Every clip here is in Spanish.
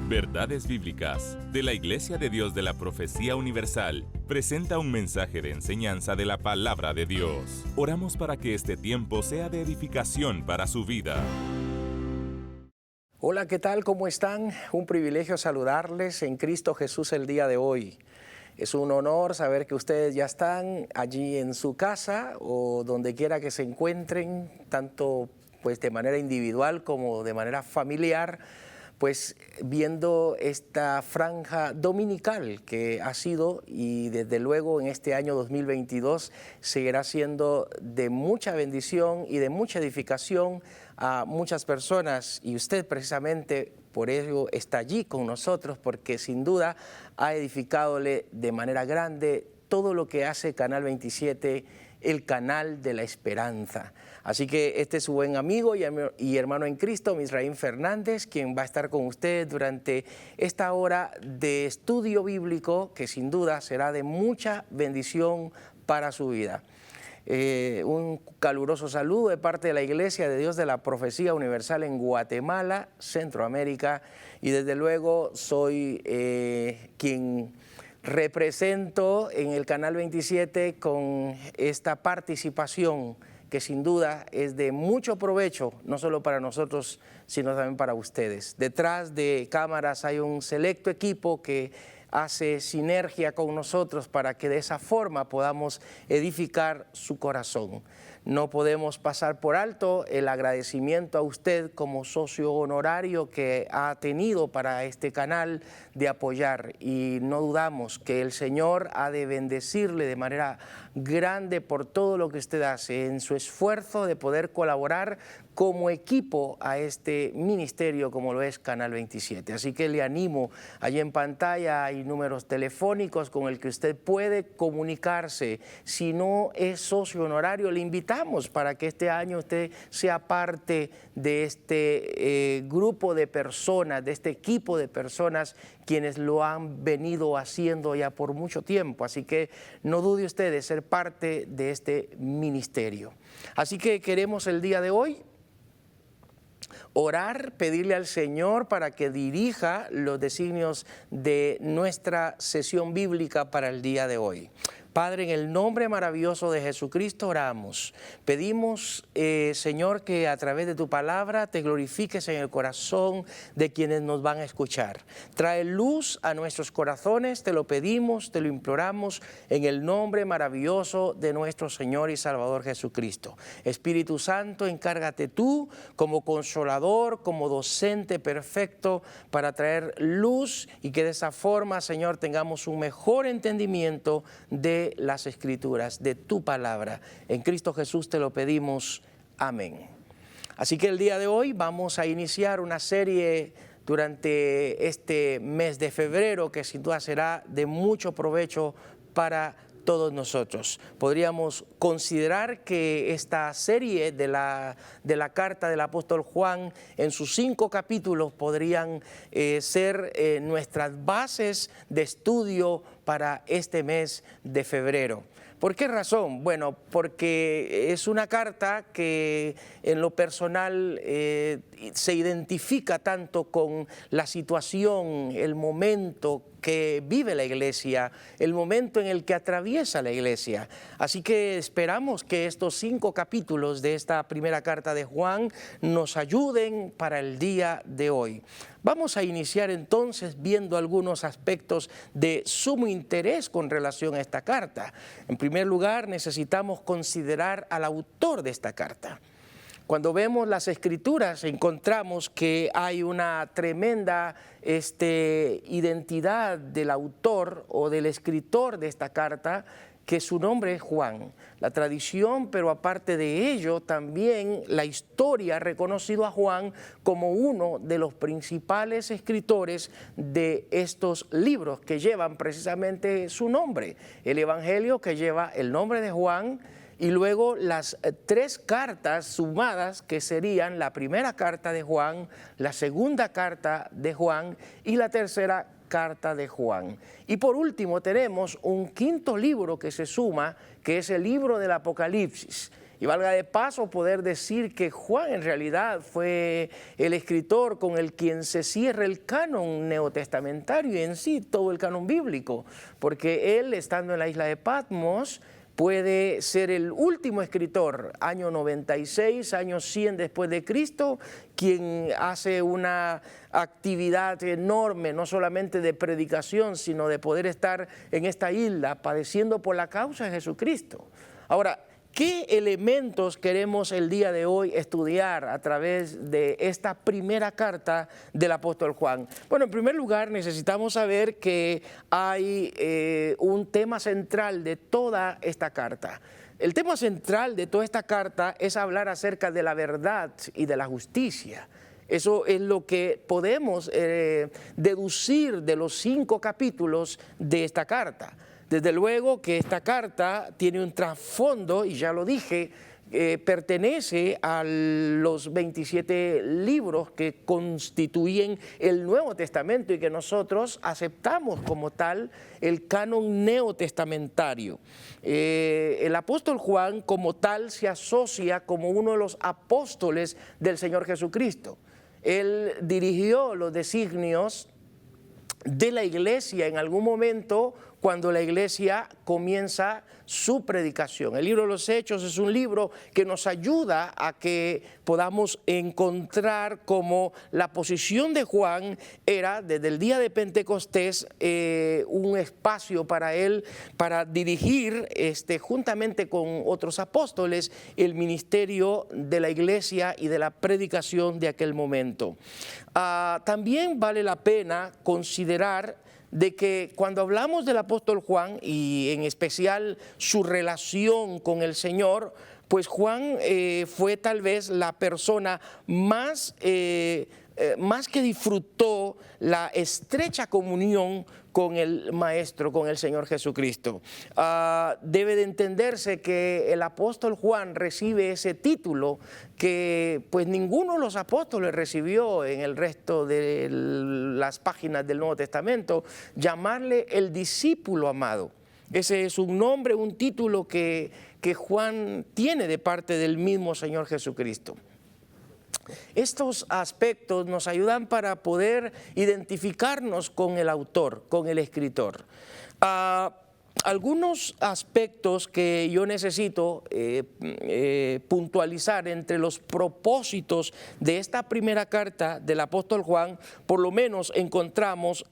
Verdades Bíblicas, de la Iglesia de Dios de la Profecía Universal, presenta un mensaje de enseñanza de la Palabra de Dios. Oramos para que este tiempo sea de edificación para su vida. Hola, ¿qué tal? ¿Cómo están? Un privilegio saludarles en Cristo Jesús el día de hoy. Es un honor saber que ustedes ya están allí en su casa o donde quiera que se encuentren, tanto pues de manera individual como de manera familiar, pues viendo esta franja dominical que ha sido y desde luego en este año 2022 seguirá siendo de mucha bendición y de mucha edificación a muchas personas, y usted precisamente por ello está allí con nosotros, porque sin duda ha edificadole de manera grande todo lo que hace Canal 27, el canal de la esperanza. Así que este es su buen amigo y hermano en Cristo, Misraín Fernández, quien va a estar con usted durante esta hora de estudio bíblico que sin duda será de mucha bendición para su vida. Un caluroso saludo de parte de la Iglesia de Dios de la Profecía Universal en Guatemala, Centroamérica, y desde luego soy quien represento en el Canal 27 con esta participación que sin duda es de mucho provecho, no solo para nosotros, sino también para ustedes. Detrás de cámaras hay un selecto equipo que hace sinergia con nosotros para que de esa forma podamos edificar su corazón. No podemos pasar por alto el agradecimiento a usted como socio honorario que ha tenido para este canal de apoyar, y no dudamos que el Señor ha de bendecirle de manera grande por todo lo que usted hace en su esfuerzo de poder colaborar como equipo a este ministerio como lo es Canal 27. Así que le animo, allí en pantalla hay números telefónicos con el que usted puede comunicarse. Si no es socio honorario, le invitamos para que este año usted sea parte de este grupo de personas, de este equipo de personas quienes lo han venido haciendo ya por mucho tiempo. Así que no dude usted de ser parte de este ministerio. Así que queremos el día de hoy orar, pedirle al Señor para que dirija los designios de nuestra sesión bíblica para el día de hoy. Padre, en el nombre maravilloso de Jesucristo oramos. Pedimos, Señor, que a través de tu palabra te glorifiques en el corazón de quienes nos van a escuchar. Trae luz a nuestros corazones, te lo pedimos, te lo imploramos, en el nombre maravilloso de nuestro Señor y Salvador Jesucristo. Espíritu Santo, encárgate tú como consolador, como docente perfecto, para traer luz y que de esa forma, Señor, tengamos un mejor entendimiento de las Escrituras, de tu palabra. En Cristo Jesús te lo pedimos. Amén. Así que el día de hoy vamos a iniciar una serie durante este mes de febrero que sin duda será de mucho provecho para todos nosotros. Podríamos considerar que esta serie de la carta del apóstol Juan en sus 5 capítulos podrían ser nuestras bases de estudio para este mes de febrero. ¿Por qué razón? Bueno, porque es una carta que en lo personal se identifica tanto con la situación, el momento que vive la iglesia, el momento en el que atraviesa la iglesia. Así que esperamos que estos 5 capítulos de esta primera carta de Juan nos ayuden para el día de hoy. Vamos a iniciar entonces viendo algunos aspectos de sumo interés con relación a esta carta. En primer lugar, necesitamos considerar al autor de esta carta. Cuando vemos las Escrituras encontramos que hay una tremenda identidad del autor o del escritor de esta carta, que su nombre es Juan. La tradición, pero aparte de ello, también la historia ha reconocido a Juan como uno de los principales escritores de estos libros que llevan precisamente su nombre. El Evangelio, que lleva el nombre de Juan, y luego las 3 cartas sumadas que serían la primera carta de Juan, la segunda carta de Juan y la tercera carta de Juan. Y por último tenemos un 5.º libro que se suma, que es el libro del Apocalipsis. Y valga de paso poder decir que Juan en realidad fue el escritor con el quien se cierra el canon neotestamentario y en sí todo el canon bíblico, porque él, estando en la isla de Patmos, puede ser el último escritor, año 96, año 100 después de Cristo, quien hace una actividad enorme, no solamente de predicación, sino de poder estar en esta isla padeciendo por la causa de Jesucristo. Ahora, ¿qué elementos queremos el día de hoy estudiar a través de esta primera carta del apóstol Juan? Bueno, en primer lugar necesitamos saber que hay un tema central de toda esta carta. El tema central de toda esta carta es hablar acerca de la verdad y de la justicia. Eso es lo que podemos deducir de los 5 capítulos de esta carta. Desde luego que esta carta tiene un trasfondo, y ya lo dije, pertenece a los 27 libros que constituyen el Nuevo Testamento y que nosotros aceptamos como tal el canon neotestamentario. El apóstol Juan como tal se asocia como uno de los apóstoles del Señor Jesucristo. Él dirigió los designios de la iglesia en algún momento cuando la iglesia comienza su predicación. El libro de los Hechos es un libro que nos ayuda a que podamos encontrar cómo la posición de Juan era desde el día de Pentecostés un espacio para él, para dirigir juntamente con otros apóstoles el ministerio de la iglesia y de la predicación de aquel momento. También vale la pena considerar de que cuando hablamos del apóstol Juan y en especial su relación con el Señor, pues Juan fue tal vez la persona más que disfrutó la estrecha comunión con el Maestro, con el Señor Jesucristo. Debe de entenderse que el apóstol Juan recibe ese título que pues ninguno de los apóstoles recibió en el resto de las páginas del Nuevo Testamento, llamarle el discípulo amado. Ese es un nombre, un título que Juan tiene de parte del mismo Señor Jesucristo. Estos aspectos nos ayudan para poder identificarnos con el autor, con el escritor. Algunos aspectos que yo necesito puntualizar entre los propósitos de esta primera carta del apóstol Juan, por lo menos encontramos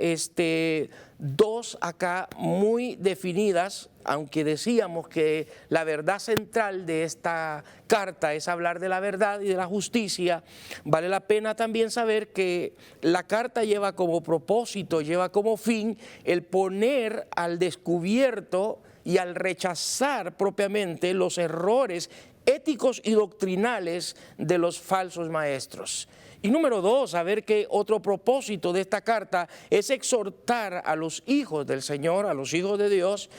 2 acá muy definidas, aunque decíamos que la verdad central de esta carta es hablar de la verdad y de la justicia. Vale la pena también saber que la carta lleva como propósito, lleva como fin el poner al descubierto y al rechazar propiamente los errores éticos y doctrinales de los falsos maestros. Y número 2, saber que otro propósito de esta carta es exhortar a los hijos del Señor, a los hijos de Dios,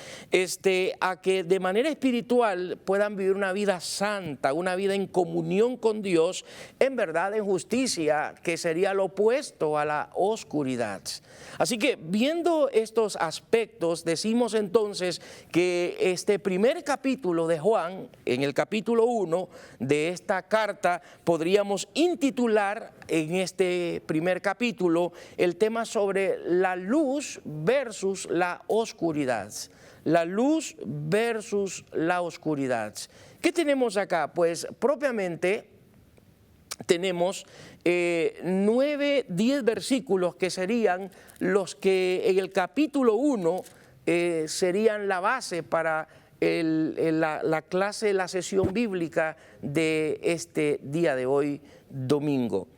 a que de manera espiritual puedan vivir una vida santa, una vida en comunión con Dios, en verdad, en justicia, que sería lo opuesto a la oscuridad. Así que viendo estos aspectos, decimos entonces que este primer capítulo de Juan, en el capítulo 1 de esta carta, podríamos intitular en este primer capítulo el tema sobre la luz versus la oscuridad. La luz versus la oscuridad. ¿Qué tenemos acá? Pues propiamente tenemos 9, 10 versículos que serían los que en el capítulo 1 serían la base para la clase, la sesión bíblica de este día de hoy, domingo.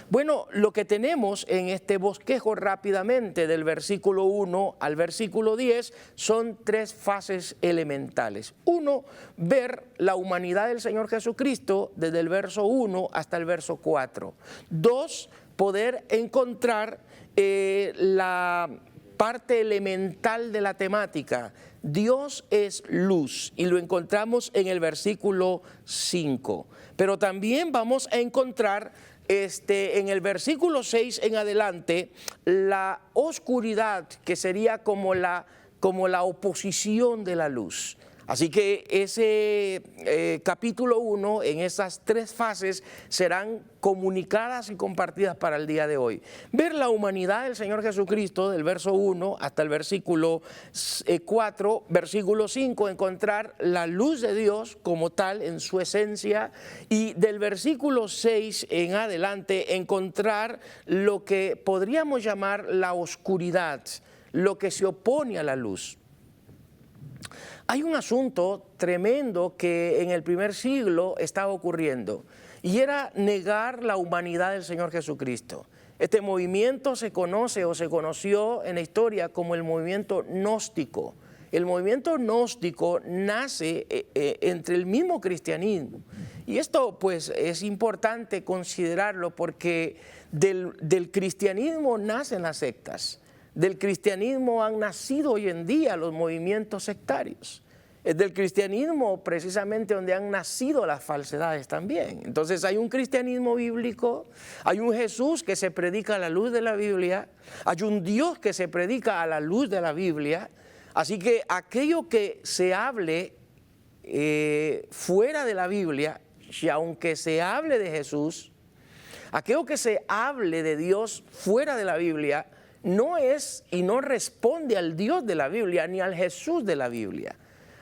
Bueno, lo que tenemos en este bosquejo rápidamente del versículo 1 al versículo 10 son 3 fases elementales. 1, ver la humanidad del Señor Jesucristo desde el verso 1 hasta el verso 4. 2, poder encontrar la parte elemental de la temática. Dios es luz y lo encontramos en el versículo 5. Pero también vamos a encontrar en el versículo 6 en adelante la oscuridad, que sería como la oposición de la luz. Así que ese capítulo 1, en esas 3 fases, serán comunicadas y compartidas para el día de hoy. Ver la humanidad del Señor Jesucristo, del verso 1 hasta el versículo 4, versículo 5, encontrar la luz de Dios como tal en su esencia, y del versículo 6 en adelante encontrar lo que podríamos llamar la oscuridad, lo que se opone a la luz. Hay un asunto tremendo que en el primer siglo estaba ocurriendo, y era negar la humanidad del Señor Jesucristo. Este movimiento se conoce o se conoció en la historia como el movimiento gnóstico. El movimiento gnóstico nace entre el mismo cristianismo, y esto pues es importante considerarlo porque del cristianismo nacen las sectas. Del cristianismo han nacido hoy en día los movimientos sectarios. Es del cristianismo precisamente donde han nacido las falsedades también. Entonces hay un cristianismo bíblico, hay un Jesús que se predica a la luz de la Biblia, hay un Dios que se predica a la luz de la Biblia. Así que aquello que se hable fuera de la Biblia, y aunque se hable de Jesús, aquello que se hable de Dios fuera de la Biblia, no es y no responde al Dios de la Biblia ni al Jesús de la Biblia.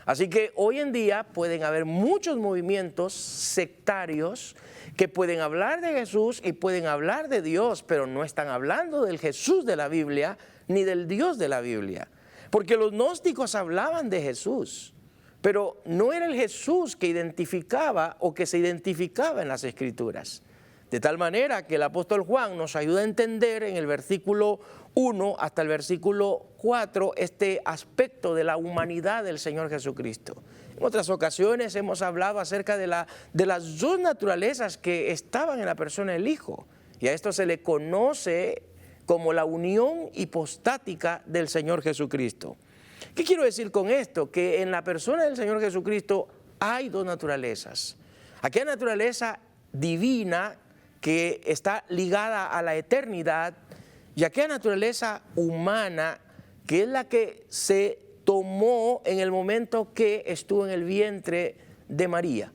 Así que hoy en día pueden haber muchos movimientos sectarios que pueden hablar de Jesús y pueden hablar de Dios, pero no están hablando del Jesús de la Biblia ni del Dios de la Biblia. Porque los gnósticos hablaban de Jesús, pero no era el Jesús que identificaba o que se identificaba en las Escrituras. De tal manera que el apóstol Juan nos ayuda a entender en el versículo 1 hasta el versículo 4 este aspecto de la humanidad del Señor Jesucristo. En otras ocasiones hemos hablado acerca de las 2 naturalezas que estaban en la persona del Hijo, y a esto se le conoce como la unión hipostática del Señor Jesucristo. ¿Qué quiero decir con esto? Que en la persona del Señor Jesucristo hay 2 naturalezas. Aquella naturaleza divina que está ligada a la eternidad, y aquella naturaleza humana que es la que se tomó en el momento que estuvo en el vientre de María.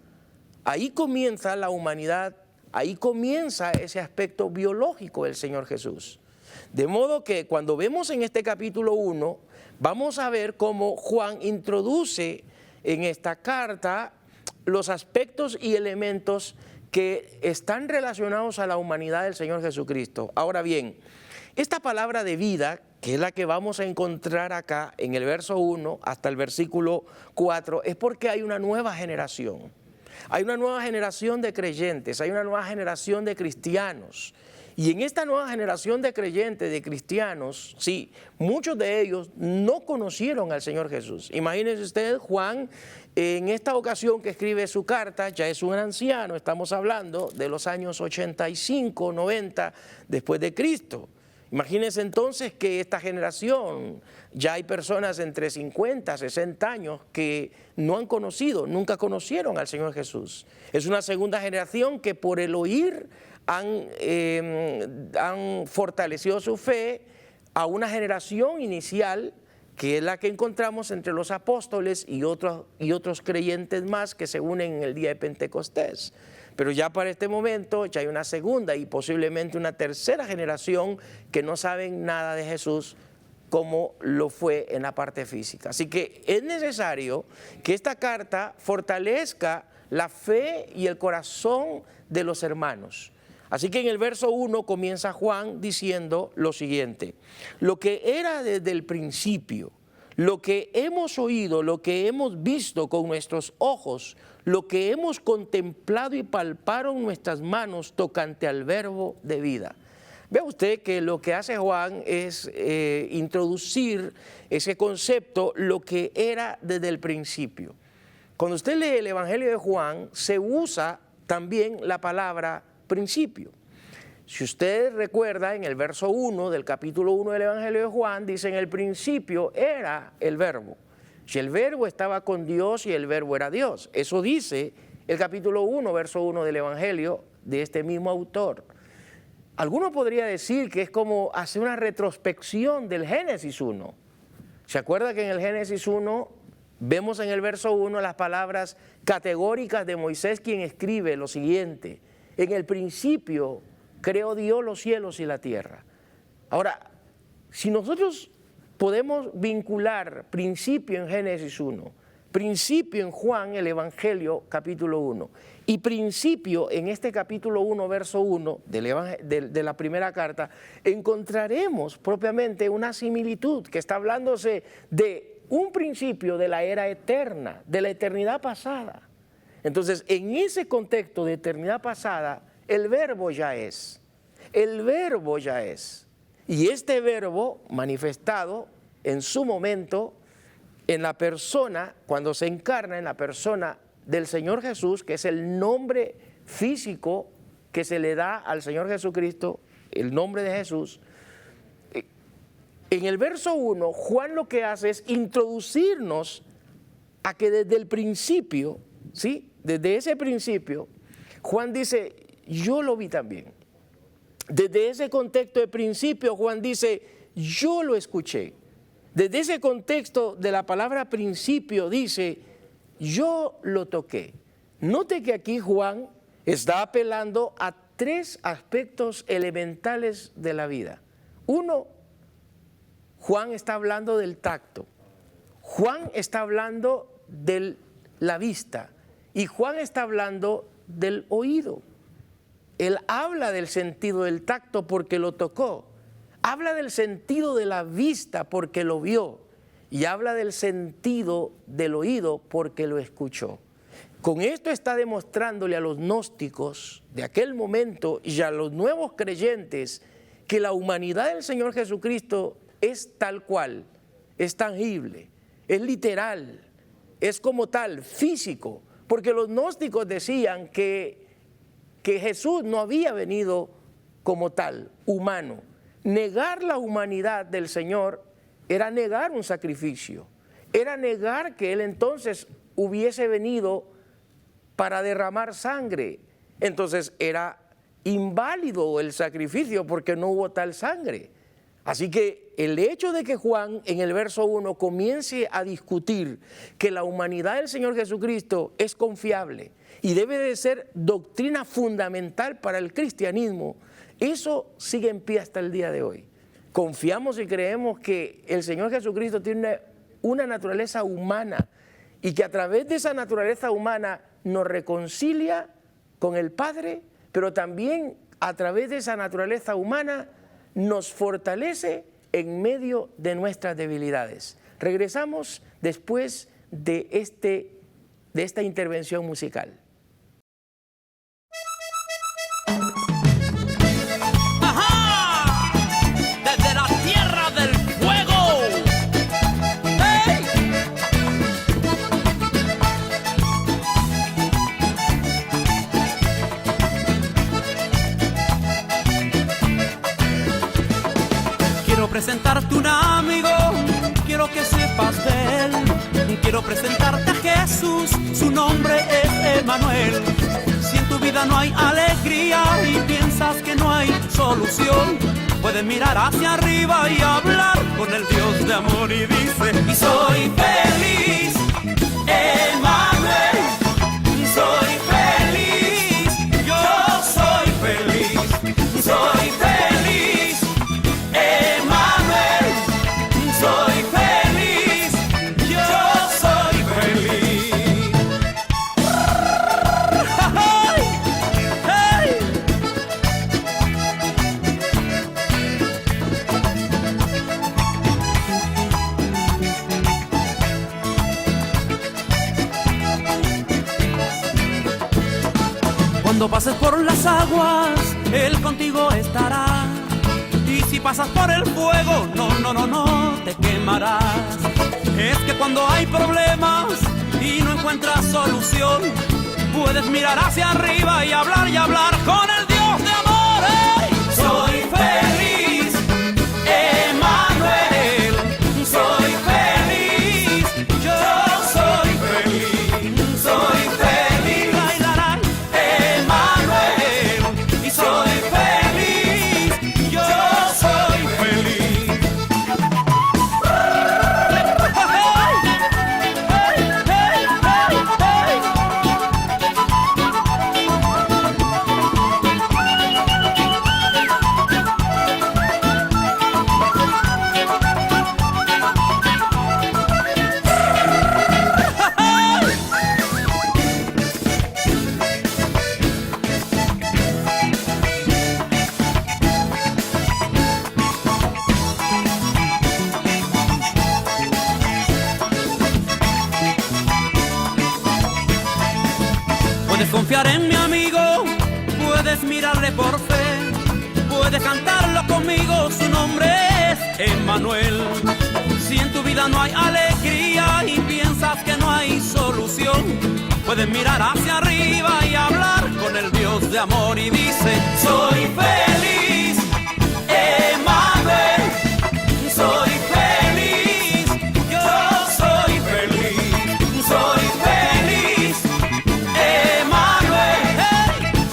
Ahí comienza la humanidad, ahí comienza ese aspecto biológico del Señor Jesús. De modo que cuando vemos en este capítulo 1, vamos a ver cómo Juan introduce en esta carta los aspectos y elementos que están relacionados a la humanidad del Señor Jesucristo. Ahora bien, esta palabra de vida, que es la que vamos a encontrar acá en el verso 1 hasta el versículo 4, es porque hay una nueva generación. Hay una nueva generación de creyentes, hay una nueva generación de cristianos. Y en esta nueva generación de creyentes, de cristianos, sí, muchos de ellos no conocieron al Señor Jesús. Imagínense usted, Juan, en esta ocasión que escribe su carta, ya es un anciano, estamos hablando de los años 85, 90 después de Cristo. Imagínense entonces que esta generación, ya hay personas entre 50, 60 años que no han conocido, nunca conocieron al Señor Jesús. Es una segunda generación que por el oír han fortalecido su fe a una generación inicial que es la que encontramos entre los apóstoles y otros creyentes más que se unen en el día de Pentecostés. Pero ya para este momento ya hay una segunda y posiblemente una tercera generación que no saben nada de Jesús como lo fue en la parte física. Así que es necesario que esta carta fortalezca la fe y el corazón de los hermanos. Así que en el verso 1 comienza Juan diciendo lo siguiente: lo que era desde el principio, lo que hemos oído, lo que hemos visto con nuestros ojos, lo que hemos contemplado y palparon nuestras manos tocante al verbo de vida. Vea usted que lo que hace Juan es introducir ese concepto, lo que era desde el principio. Cuando usted lee el Evangelio de Juan, se usa también la palabra principio. Si usted recuerda, en el verso 1 del capítulo 1 del Evangelio de Juan, dice: en el principio era el verbo. Si el verbo estaba con Dios y el verbo era Dios. Eso dice el capítulo 1, verso 1 del Evangelio de este mismo autor. Alguno podría decir que es como hacer una retrospección del Génesis 1. ¿Se acuerda que en el Génesis 1 Vemos en el verso 1 las palabras categóricas de Moisés, quien escribe lo siguiente: en el principio creó Dios los cielos y la tierra. Ahora, si nosotros podemos vincular principio en Génesis 1, principio en Juan, el Evangelio, capítulo 1, y principio en este capítulo 1, verso 1 de la primera carta, encontraremos propiamente una similitud que está hablándose de un principio de la era eterna, de la eternidad pasada. Entonces, en ese contexto de eternidad pasada, el verbo ya es. El verbo ya es. Y este verbo manifestado en su momento, en la persona, cuando se encarna en la persona del Señor Jesús, que es el nombre físico que se le da al Señor Jesucristo, el nombre de Jesús. En el verso 1, Juan lo que hace es introducirnos a que desde el principio, ¿sí? Desde ese principio, Juan dice, yo lo vi también. Desde ese contexto de principio, Juan dice, yo lo escuché. Desde ese contexto de la palabra principio dice, yo lo toqué. Note que aquí Juan está apelando a tres aspectos elementales de la vida. Uno, Juan está hablando del tacto. Juan está hablando de la vista. Y Juan está hablando del oído. Él habla del sentido del tacto porque lo tocó. Habla del sentido de la vista porque lo vio. Y habla del sentido del oído porque lo escuchó. Con esto está demostrándole a los gnósticos de aquel momento y a los nuevos creyentes que la humanidad del Señor Jesucristo es tal cual, es tangible, es literal, es como tal, físico. Porque los gnósticos decían que Jesús no había venido como tal, humano. Negar la humanidad del Señor era negar un sacrificio, era negar que Él entonces hubiese venido para derramar sangre. Entonces era inválido el sacrificio porque no hubo tal sangre. Así que el hecho de que Juan en el verso 1 comience a discutir que la humanidad del Señor Jesucristo es confiable y debe de ser doctrina fundamental para el cristianismo, eso sigue en pie hasta el día de hoy. Confiamos y creemos que el Señor Jesucristo tiene una naturaleza humana y que a través de esa naturaleza humana nos reconcilia con el Padre, pero también a través de esa naturaleza humana nos fortalece en medio de nuestras debilidades. Regresamos después de esta intervención musical. ¡Ajá! Desde la tierra del fuego. ¡Hey! Quiero presentarte un amigo, quiero que sepas de él. Quiero presentarte a Jesús, su nombre es Emmanuel. Si en tu vida no hay alegría y piensas que no hay solución, puedes mirar hacia arriba y hablar con el Dios de amor y dice: y soy feliz, Emmanuel, soy feliz, yo soy feliz, soy feliz, Emmanuel, soy feliz, yo soy feliz. ¡Hey! ¡Hey! Cuando pases por las aguas, Él contigo estará. Y si pasas por el fuego, no te quemarás. Es que cuando hay problemas y no encuentras solución, puedes mirar hacia arriba y hablar con el Dios de amor. ¡Hey! Soy feliz, Emmanuel, soy feliz, yo soy feliz, soy feliz, Emmanuel, y soy feliz, yo soy feliz. ¡Hey! ¡Hey! mirarle por fe. Puedes cantarlo conmigo, su nombre es Emmanuel. Si en tu vida no hay alegría y piensas que no hay solución, puedes mirar hacia arriba y hablar con el Dios de amor y dice: soy feliz, Emmanuel, soy feliz, yo soy feliz, soy feliz, Emmanuel,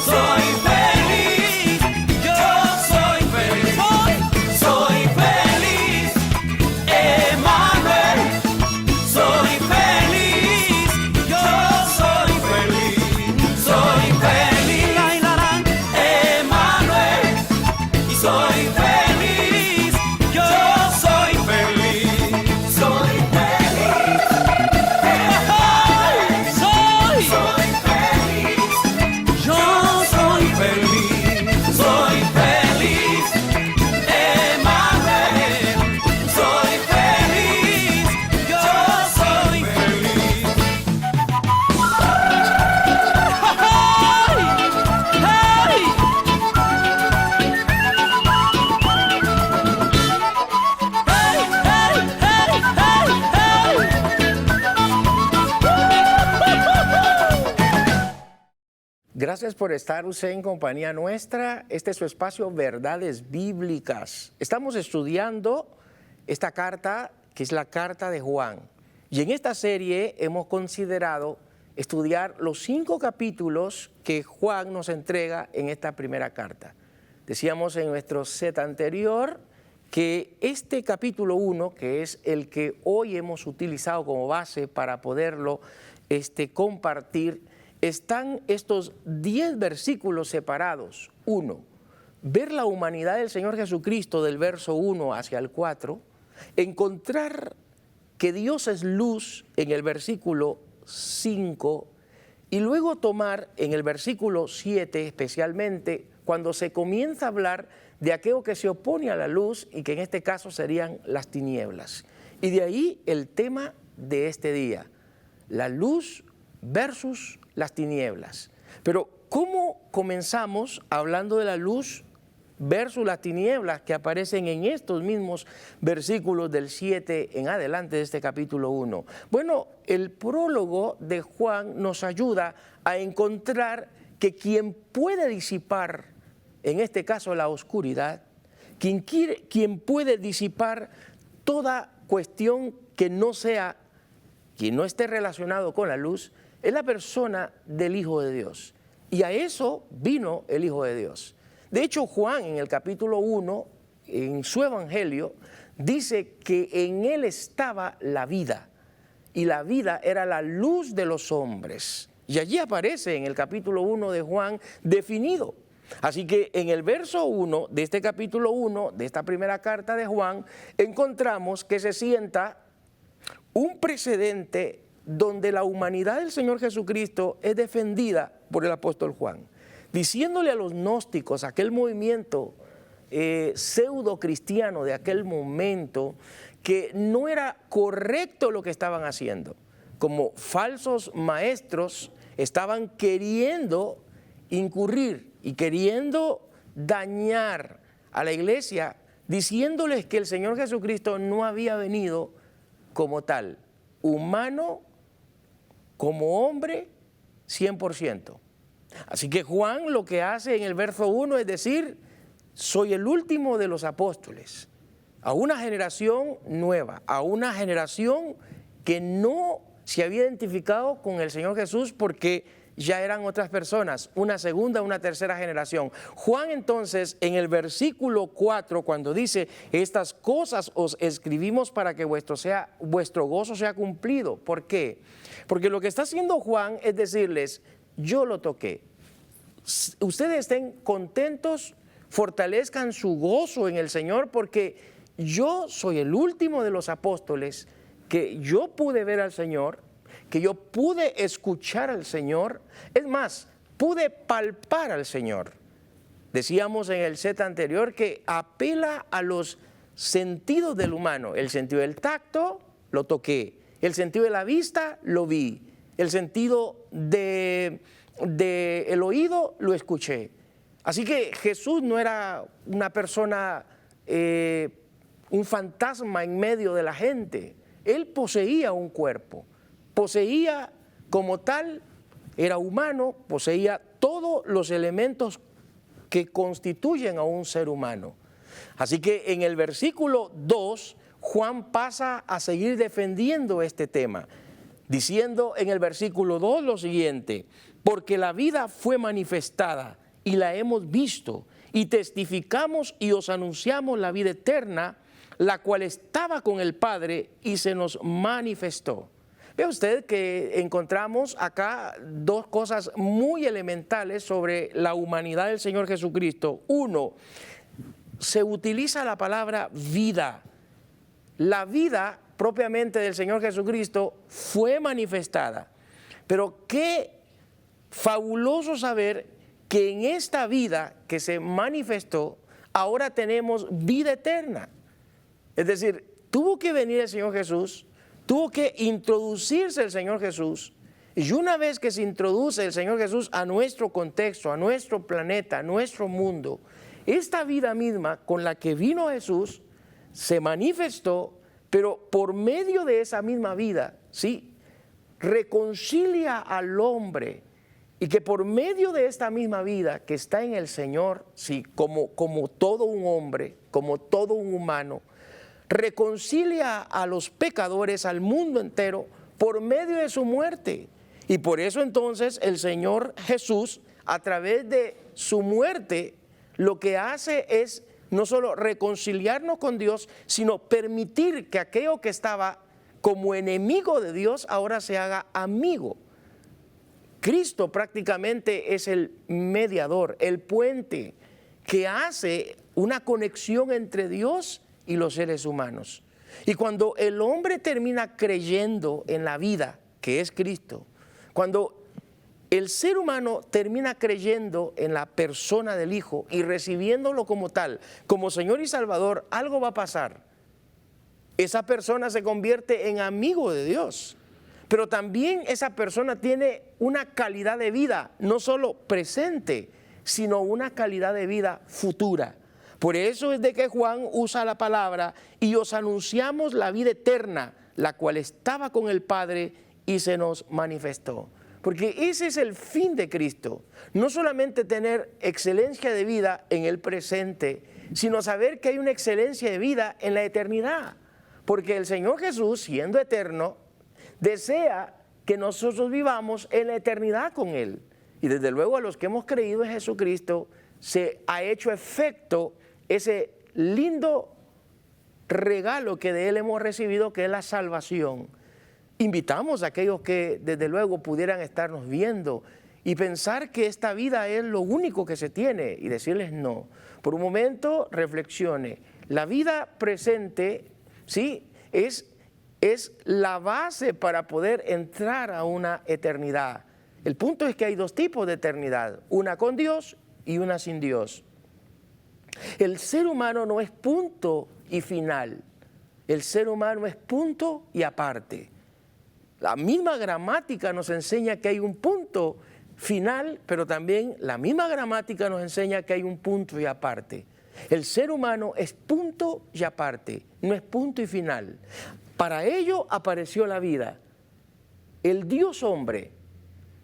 soy feliz, yo soy feliz, soy feliz, Emmanuel, soy feliz, yo soy feliz, soy feliz, Emmanuel, y soy feliz, yo soy feliz, soy feliz, soy feliz, yo soy feliz, soy feliz, Emmanuel, soy feliz, yo soy feliz. Gracias por estar usted en compañía nuestra. Este es su espacio Verdades Bíblicas. Estamos estudiando esta carta, que es la carta de Juan. Y en esta serie hemos considerado estudiar los 5 capítulos que Juan nos entrega en esta primera carta. Decíamos en nuestro set anterior que este capítulo 1, que es el que hoy hemos utilizado como base para poderlo compartir, están estos 10 versículos separados. 1, ver la humanidad del Señor Jesucristo del verso 1 hacia el 4, encontrar que Dios es luz en el versículo 5 y luego tomar en el versículo 7 especialmente cuando se comienza a hablar de aquello que se opone a la luz y que en este caso serían las tinieblas. Y de ahí el tema de este día, la luz versus las tinieblas. Pero ¿cómo comenzamos hablando de la luz versus las tinieblas que aparecen en estos mismos versículos del 7 en adelante de este capítulo 1? Bueno, el prólogo de Juan nos ayuda a encontrar que quien puede disipar, en este caso la oscuridad, quien puede disipar toda cuestión que no esté relacionado con la luz, es la persona del Hijo de Dios. Y a eso vino el Hijo de Dios. De hecho, Juan en el capítulo 1, en su evangelio, dice que en él estaba la vida. Y la vida era la luz de los hombres. Y allí aparece en el capítulo 1 de Juan definido. Así que en el verso 1 de este capítulo 1, de esta primera carta de Juan, encontramos que se sienta un precedente donde la humanidad del Señor Jesucristo es defendida por el apóstol Juan, diciéndole a los gnósticos, aquel movimiento pseudo cristiano de aquel momento, que no era correcto lo que estaban haciendo. Como falsos maestros estaban queriendo incurrir y queriendo dañar a la iglesia, diciéndoles que el Señor Jesucristo no había venido como tal, humano, como hombre, 100%. Así que Juan lo que hace en el verso 1 es decir, soy el último de los apóstoles, a una generación nueva, a una generación que no se había identificado con el Señor Jesús porque ya eran otras personas, una segunda, una tercera generación. Juan entonces en el versículo 4 cuando dice, estas cosas os escribimos para que vuestro gozo sea cumplido. ¿Por qué? Porque lo que está haciendo Juan es decirles, yo lo toqué. Ustedes estén contentos, fortalezcan su gozo en el Señor porque yo soy el último de los apóstoles que yo pude ver al Señor, que yo pude escuchar al Señor, es más, pude palpar al Señor. Decíamos en el set anterior que apela a los sentidos del humano, el sentido del tacto, lo toqué, el sentido de la vista, lo vi, el sentido del oído, lo escuché. Así que Jesús no era una persona, un fantasma en medio de la gente. Él poseía un cuerpo, poseía como tal, era humano, poseía todos los elementos que constituyen a un ser humano. Así que en el versículo 2, Juan pasa a seguir defendiendo este tema, diciendo en el versículo 2 lo siguiente: porque la vida fue manifestada y la hemos visto, y testificamos y os anunciamos la vida eterna, la cual estaba con el Padre y se nos manifestó. Ve usted que encontramos acá dos cosas muy elementales sobre la humanidad del Señor Jesucristo. Uno, se utiliza la palabra vida. La vida propiamente del Señor Jesucristo fue manifestada. Pero qué fabuloso saber que en esta vida que se manifestó, ahora tenemos vida eterna. Es decir, tuvo que venir el Señor Jesús, tuvo que introducirse el Señor Jesús, y una vez que se introduce el Señor Jesús a nuestro contexto, a nuestro planeta, a nuestro mundo, esta vida misma con la que vino Jesús se manifestó, pero por medio de esa misma vida, ¿sí?, reconcilia al hombre, y que por medio de esta misma vida que está en el Señor, sí, como todo un hombre, como todo un humano, reconcilia a los pecadores, al mundo entero, por medio de su muerte. Y por eso entonces el Señor Jesús, a través de su muerte, lo que hace es no solo reconciliarnos con Dios, sino permitir que aquello que estaba como enemigo de Dios ahora se haga amigo. Cristo prácticamente es el mediador, el puente que hace una conexión entre Dios y los seres humanos. Y cuando el hombre termina creyendo en la vida que es Cristo, cuando el ser humano termina creyendo en la persona del Hijo y recibiéndolo como tal, como Señor y Salvador, algo va a pasar. Esa persona se convierte en amigo de Dios, pero también esa persona tiene una calidad de vida, no solo presente, sino una calidad de vida futura. Por eso es de que Juan usa la palabra: y os anunciamos la vida eterna, la cual estaba con el Padre y se nos manifestó. Porque ese es el fin de Cristo, no solamente tener excelencia de vida en el presente, sino saber que hay una excelencia de vida en la eternidad. Porque el Señor Jesús, siendo eterno, desea que nosotros vivamos en la eternidad con Él. Y desde luego a los que hemos creído en Jesucristo se ha hecho efecto ese lindo regalo que de Él hemos recibido, que es la salvación. Invitamos a aquellos que desde luego pudieran estarnos viendo y pensar que esta vida es lo único que se tiene, y decirles no. Por un momento reflexione. La vida presente, sí, es la base para poder entrar a una eternidad. El punto es que hay dos tipos de eternidad, una con Dios y una sin Dios. El ser humano no es punto y final, el ser humano es punto y aparte. La misma gramática nos enseña que hay un punto final, pero también la misma gramática nos enseña que hay un punto y aparte. El ser humano es punto y aparte, no es punto y final. Para ello apareció la vida, el Dios hombre,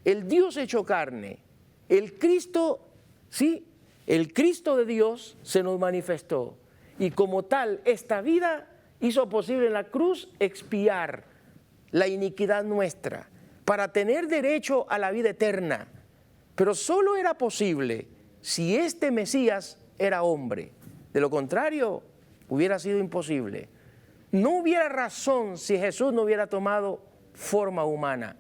el Dios hecho carne, el Cristo, sí, el Cristo de Dios se nos manifestó. Y como tal, esta vida hizo posible en la cruz expiar la iniquidad nuestra para tener derecho a la vida eterna. Pero solo era posible si este Mesías era hombre. De lo contrario, hubiera sido imposible. No hubiera razón si Jesús no hubiera tomado forma humana.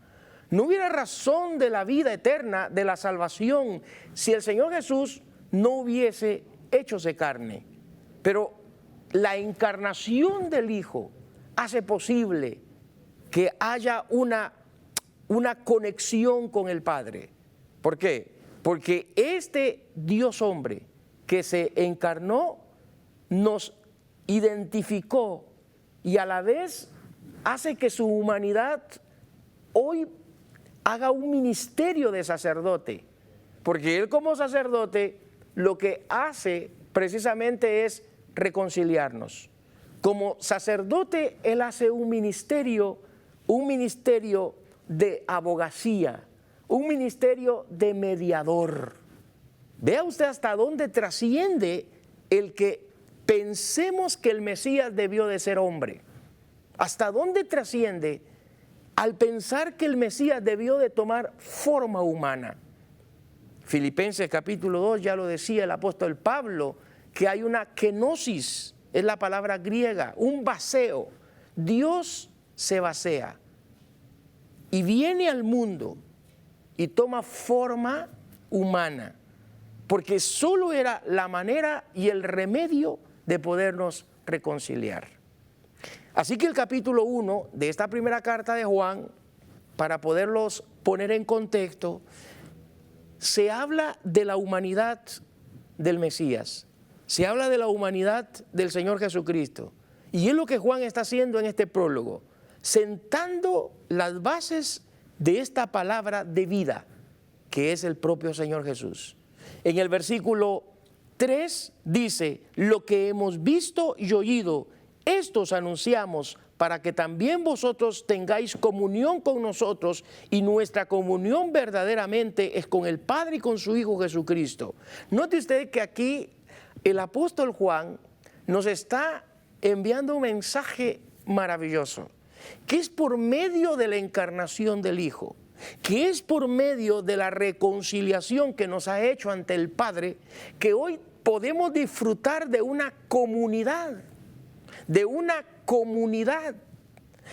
No hubiera razón de la vida eterna, de la salvación, si el Señor Jesús no hubiese hechose carne. Pero la encarnación del Hijo hace posible que haya una conexión con el Padre. ¿Por qué? Porque este Dios hombre que se encarnó nos identificó y a la vez hace que su humanidad hoy haga un ministerio de sacerdote, porque Él como sacerdote lo que hace precisamente es reconciliarnos. Como sacerdote, Él hace un ministerio de abogacía, un ministerio de mediador. Vea usted hasta dónde trasciende el que pensemos que el Mesías debió de ser hombre. Hasta dónde trasciende al pensar que el Mesías debió de tomar forma humana. Filipenses capítulo 2 ya lo decía el apóstol Pablo, que hay una kenosis, es la palabra griega, un vacío. Dios se vacía y viene al mundo y toma forma humana, porque solo era la manera y el remedio de podernos reconciliar. Así que el capítulo 1 de esta primera carta de Juan, para poderlos poner en contexto, se habla de la humanidad del Mesías, se habla de la humanidad del Señor Jesucristo. Y es lo que Juan está haciendo en este prólogo, sentando las bases de esta palabra de vida, que es el propio Señor Jesús. En el versículo 3 dice, lo que hemos visto y oído, estos anunciamos para que también vosotros tengáis comunión con nosotros, y nuestra comunión verdaderamente es con el Padre y con su Hijo Jesucristo. Note usted que aquí el apóstol Juan nos está enviando un mensaje maravilloso, que es por medio de la encarnación del Hijo, que es por medio de la reconciliación que nos ha hecho ante el Padre, que hoy podemos disfrutar de una comunidad,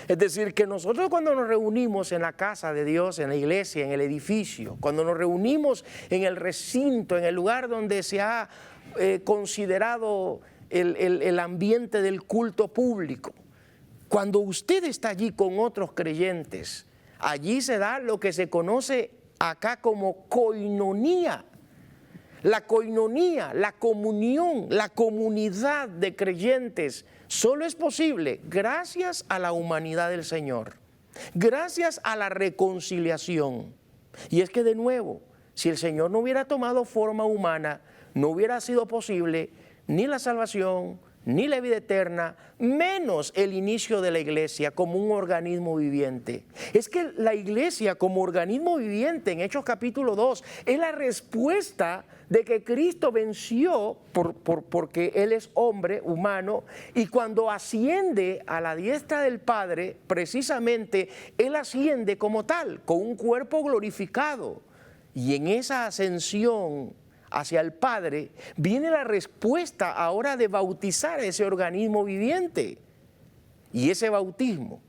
Es decir, que nosotros cuando nos reunimos en la casa de Dios, en la iglesia, en el edificio, cuando nos reunimos en el recinto, en el lugar donde se ha considerado el ambiente del culto público, cuando usted está allí con otros creyentes, allí se da lo que se conoce acá como koinonía. La koinonía, la comunión, la comunidad de creyentes solo es posible gracias a la humanidad del Señor, gracias a la reconciliación. Y es que de nuevo, si el Señor no hubiera tomado forma humana, no hubiera sido posible ni la salvación, ni la vida eterna, menos el inicio de la iglesia como un organismo viviente. Es que la iglesia como organismo viviente en Hechos capítulo 2 es la respuesta de que Cristo venció porque Él es hombre, humano, y cuando asciende a la diestra del Padre, precisamente Él asciende como tal, con un cuerpo glorificado. Y en esa ascensión hacia el Padre viene la respuesta ahora de bautizar a ese organismo viviente. Y ese bautismo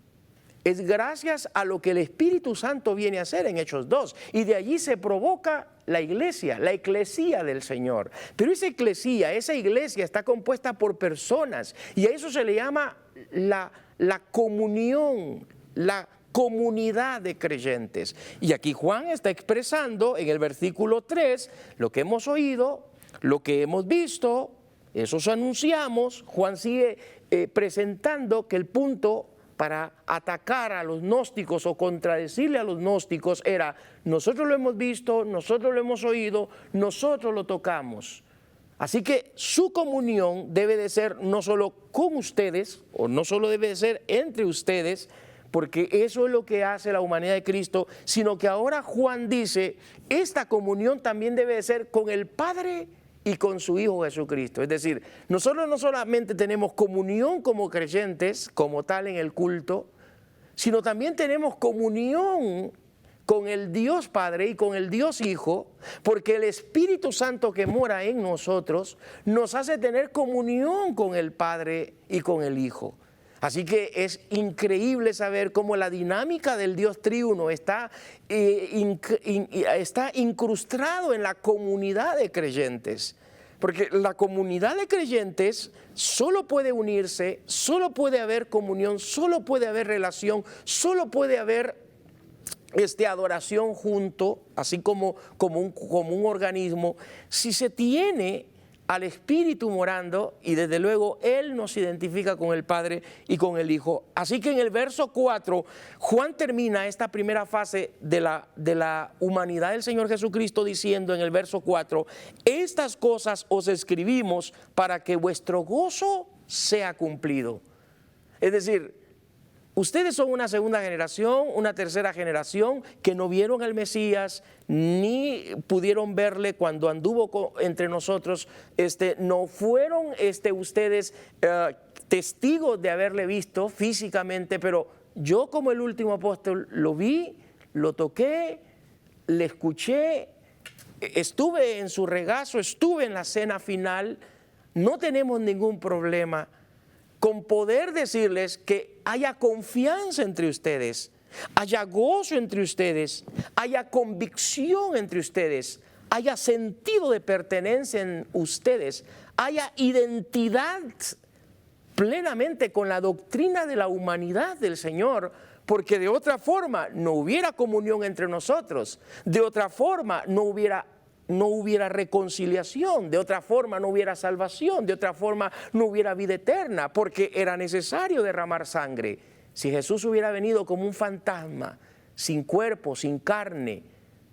es gracias a lo que el Espíritu Santo viene a hacer en Hechos 2. Y de allí se provoca la iglesia, la eclesía del Señor. Pero esa eclesía, esa iglesia está compuesta por personas, y a eso se le llama la comunión, la comunidad de creyentes. Y aquí Juan está expresando en el versículo 3 lo que hemos oído, lo que hemos visto, eso anunciamos. Juan sigue presentando que el punto para atacar a los gnósticos o contradecirle a los gnósticos era: nosotros lo hemos visto, nosotros lo hemos oído, nosotros lo tocamos. Así que su comunión debe de ser no solo con ustedes, o no solo debe de ser entre ustedes, porque eso es lo que hace la humanidad de Cristo, sino que ahora Juan dice, esta comunión también debe de ser con el Padre y con su Hijo Jesucristo. Es decir, nosotros no solamente tenemos comunión como creyentes, como tal en el culto, sino también tenemos comunión con el Dios Padre y con el Dios Hijo, porque el Espíritu Santo que mora en nosotros nos hace tener comunión con el Padre y con el Hijo. Así que es increíble saber cómo la dinámica del Dios triuno está incrustado en la comunidad de creyentes. Porque la comunidad de creyentes solo puede unirse, solo puede haber comunión, solo puede haber relación, solo puede haber adoración junto, así como un organismo, si se tiene al Espíritu morando, y desde luego Él nos identifica con el Padre y con el Hijo. Así que en el verso 4, Juan termina esta primera fase de la humanidad del Señor Jesucristo diciendo en el verso 4, estas cosas os escribimos para que vuestro gozo sea cumplido. Es decir, ustedes son una segunda generación, una tercera generación que no vieron al Mesías ni pudieron verle cuando anduvo entre nosotros. No fueron ustedes testigos de haberle visto físicamente, pero yo como el último apóstol lo vi, lo toqué, le escuché, estuve en su regazo, estuve en la cena final. No tenemos ningún problema con poder decirles que haya confianza entre ustedes, haya gozo entre ustedes, haya convicción entre ustedes, haya sentido de pertenencia en ustedes, haya identidad plenamente con la doctrina de la humanidad del Señor, porque de otra forma no hubiera comunión entre nosotros, de otra forma no hubiera reconciliación, de otra forma no hubiera salvación, de otra forma no hubiera vida eterna, porque era necesario derramar sangre. Si Jesús hubiera venido como un fantasma, sin cuerpo, sin carne,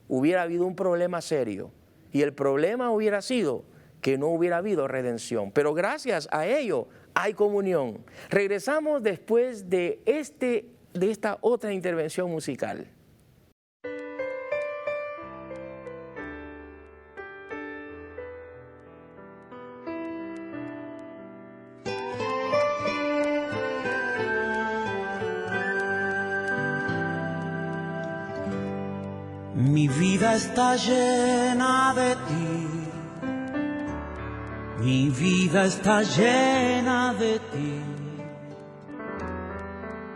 hubiera habido un problema serio, y el problema hubiera sido que no hubiera habido redención. Pero gracias a ello hay comunión. Regresamos después de esta otra intervención musical. Mi vida está llena de ti, mi vida está llena de ti,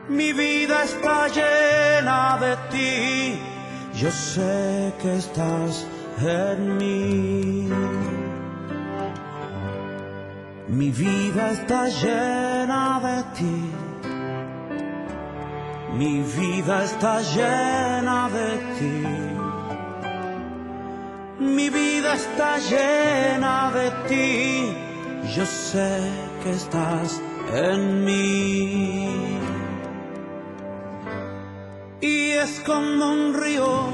mi vida está llena de ti, yo sé que estás en mí. Mi vida está llena de ti, mi vida está llena de ti, mi vida está llena de ti, yo sé que estás en mí. Y es como un río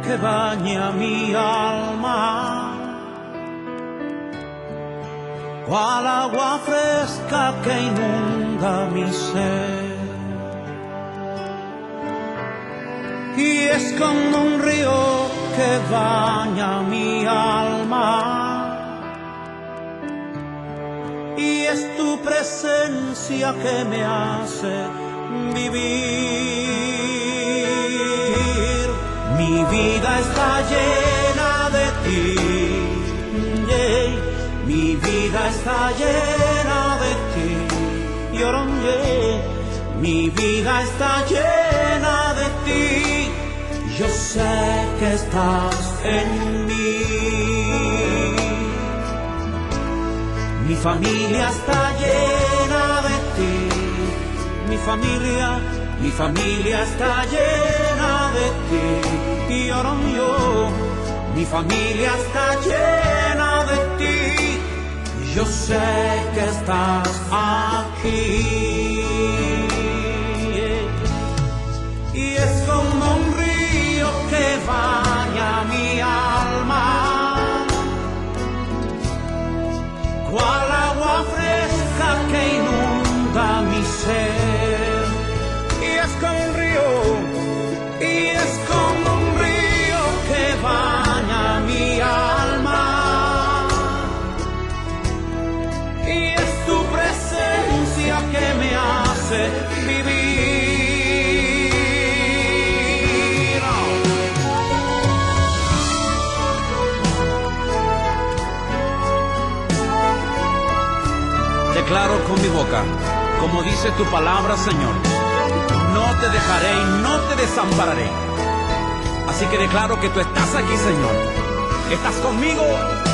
que baña mi alma, cual agua fresca que inunda mi ser. Y es como un río que baña mi alma, y es tu presencia que me hace vivir. Mi vida está llena de ti, yeah. Mi vida está llena de ti, yeah. Mi vida está llena de ti, yo sé que estás en mí. Mi familia está llena de ti, mi familia está llena de ti, y ahora yo, mi familia está llena de ti, yo sé que estás aquí. Y es como un río que baña mi alma, cual agua fresca que inunda mi ser. Y es como un río, y es como un río que baña mi alma, y es tu presencia que me hace vivir. Declaro con mi boca, como dice tu palabra, Señor, no te dejaré y no te desampararé. Así que declaro que tú estás aquí, Señor. Estás conmigo,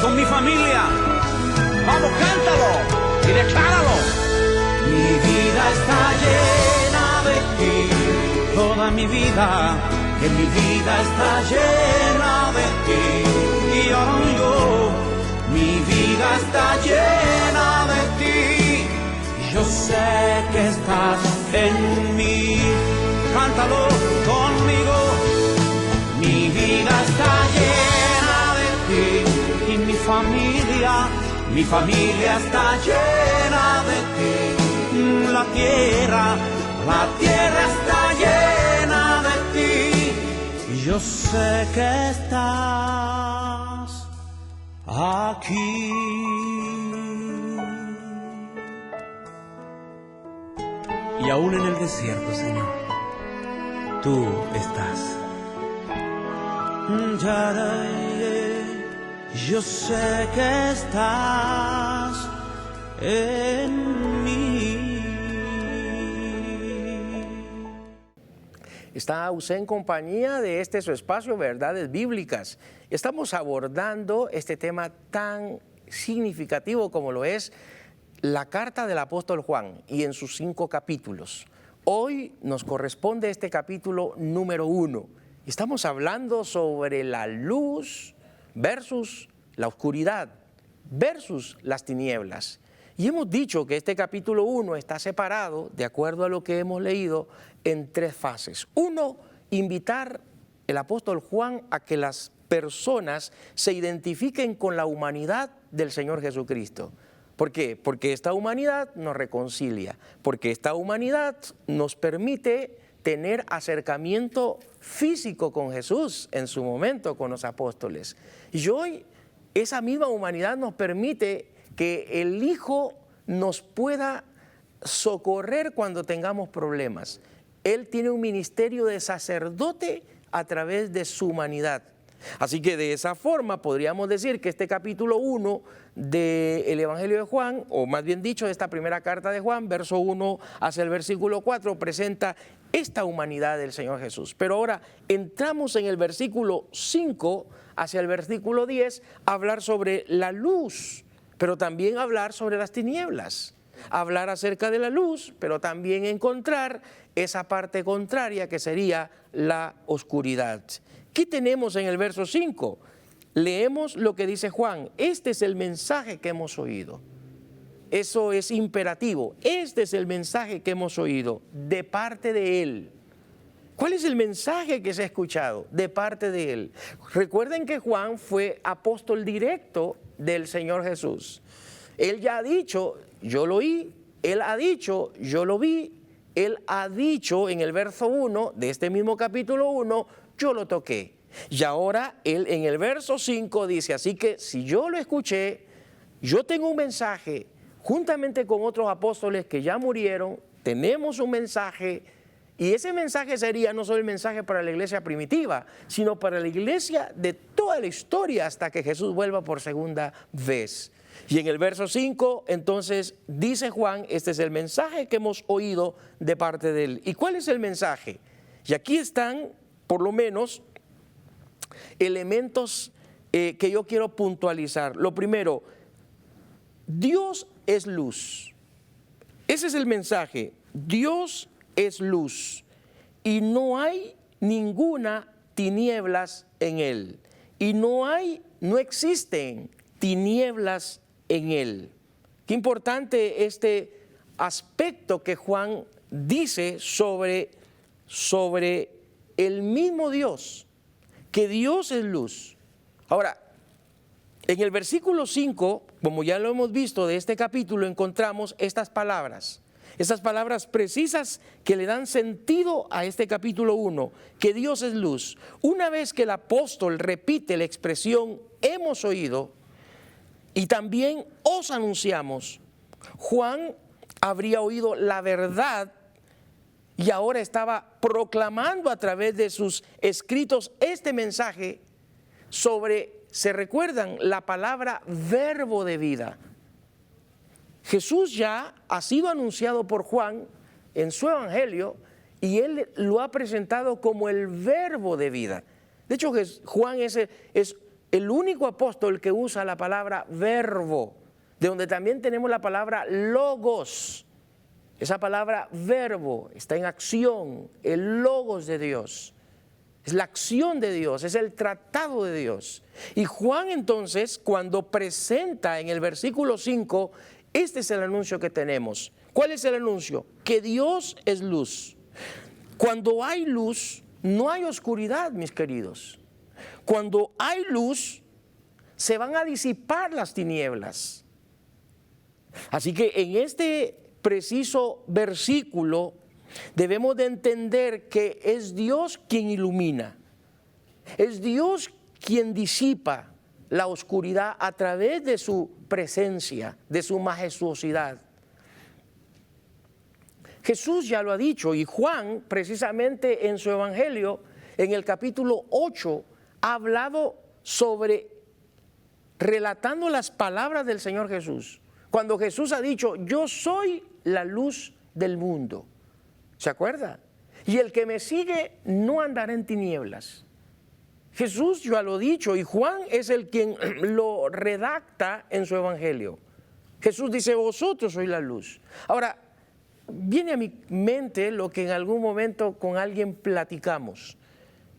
con mi familia. Vamos, cántalo y decláralo. Mi vida está llena de ti, toda mi vida, que mi vida está llena de ti. Y ahora yo, mi vida vida está llena de ti. Yo sé que estás en mí. Cántalo conmigo. Mi vida está llena de ti y mi familia está llena de ti. La tierra está llena de ti. Yo sé que estás aquí. Y aún en el desierto, Señor, tú estás. Yo sé que estás en mí. Está usted en compañía de este su espacio, Verdades Bíblicas. Estamos abordando este tema tan significativo como lo es la carta del apóstol Juan y en sus 5 capítulos. Hoy nos corresponde este capítulo número 1. Estamos hablando sobre la luz versus la oscuridad versus las tinieblas. Y hemos dicho que este capítulo 1 está separado, de acuerdo a lo que hemos leído, en 3 fases. 1, invitar el apóstol Juan a que las personas se identifiquen con la humanidad del Señor Jesucristo. ¿Por qué? Porque esta humanidad nos reconcilia, porque esta humanidad nos permite tener acercamiento físico con Jesús en su momento con los apóstoles. Y hoy esa misma humanidad nos permite que el Hijo nos pueda socorrer cuando tengamos problemas. Él tiene un ministerio de sacerdote a través de su humanidad. Así que de esa forma podríamos decir que este capítulo 1 del Evangelio de Juan, o más bien dicho, de esta primera carta de Juan, verso 1 hacia el versículo 4, presenta esta humanidad del Señor Jesús. Pero ahora entramos en el versículo 5 hacia el versículo 10 a hablar sobre la luz, pero también hablar sobre las tinieblas. Hablar acerca de la luz, pero también encontrar esa parte contraria que sería la oscuridad. ¿Qué tenemos en el verso 5? Leemos lo que dice Juan. Este es el mensaje que hemos oído. Eso es imperativo. Este es el mensaje que hemos oído de parte de Él. ¿Cuál es el mensaje que se ha escuchado de parte de Él? Recuerden que Juan fue apóstol directo del Señor Jesús. Él ya ha dicho, yo lo oí. Él ha dicho, yo lo vi. Él ha dicho en el verso 1 de este mismo capítulo 1, yo lo toqué. Y ahora él en el verso 5 dice, así que si yo lo escuché, yo tengo un mensaje, juntamente con otros apóstoles que ya murieron, tenemos un mensaje, y ese mensaje sería no solo el mensaje para la iglesia primitiva, sino para la iglesia de toda la historia hasta que Jesús vuelva por segunda vez. Y en el verso 5, entonces, dice Juan, este es el mensaje que hemos oído de parte de Él. ¿Y cuál es el mensaje? Y aquí están, por lo menos, elementos que yo quiero puntualizar. Lo primero, Dios es luz. Ese es el mensaje. Dios es luz y no hay ninguna tinieblas en Él. Y no existen tinieblas en Él. Qué importante este aspecto que Juan dice sobre el mismo Dios, que Dios es luz. Ahora, en el versículo 5, como ya lo hemos visto de este capítulo, encontramos estas palabras precisas que le dan sentido a este capítulo 1, que Dios es luz. Una vez que el apóstol repite la expresión hemos oído y también os anunciamos, Juan habría oído la verdad y ahora estaba proclamando a través de sus escritos este mensaje sobre, ¿se recuerdan? La palabra verbo de vida. Jesús ya ha sido anunciado por Juan en su evangelio y él lo ha presentado como el verbo de vida. De hecho, Juan es el único apóstol que usa la palabra verbo, de donde también tenemos la palabra logos. Esa palabra verbo está en acción, el logos de Dios. Es la acción de Dios, es el tratado de Dios. Y Juan entonces, cuando presenta en el versículo 5, este es el anuncio que tenemos. ¿Cuál es el anuncio? Que Dios es luz. Cuando hay luz, no hay oscuridad, mis queridos. Cuando hay luz, se van a disipar las tinieblas. Así que en este preciso versículo debemos de entender que es Dios quien ilumina, es Dios quien disipa la oscuridad a través de su presencia, de su majestuosidad. Jesús ya lo ha dicho, y Juan precisamente en su evangelio, en el capítulo 8, ha hablado sobre, relatando las palabras del Señor Jesús. Cuando Jesús ha dicho, yo soy la luz del mundo. ¿Se acuerda? Y el que me sigue no andará en tinieblas. Jesús ya lo ha dicho y Juan es el quien lo redacta en su evangelio. Jesús dice, vosotros sois la luz. Ahora, viene a mi mente lo que en algún momento con alguien platicamos.